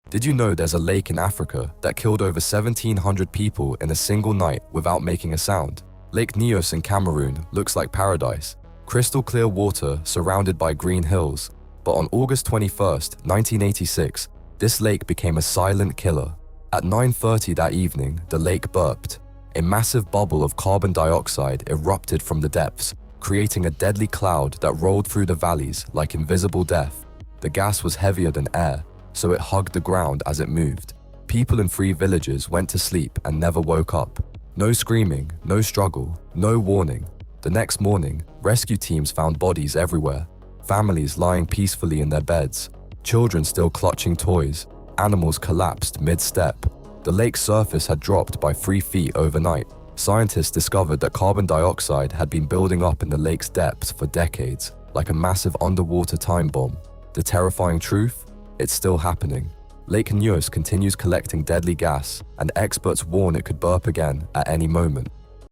Did you know there's a lake in Africa that killed over 1,700 people in a single night without making a sound? Lake Nyos in Cameroon looks like paradise. Crystal clear water surrounded by green hills. But on August 21st, 1986, this lake became a silent killer. At 9:30 that evening, the lake burped. A massive bubble of carbon dioxide erupted from the depths, creating a deadly cloud that rolled through the valleys like invisible death. The gas was heavier than air, so it hugged the ground as it moved. People in 3 villages went to sleep and never woke up. No screaming, no struggle, no warning. The next morning, rescue teams found bodies everywhere. Families lying peacefully in their beds, children still clutching toys, animals collapsed mid-step. The lake's surface had dropped by 3 feet overnight. Scientists discovered that carbon dioxide had been building up in the lake's depths for decades, like a massive underwater time bomb. The terrifying truth? It's still happening. Lake Nyos continues collecting deadly gas, and experts warn it could burp again at any moment.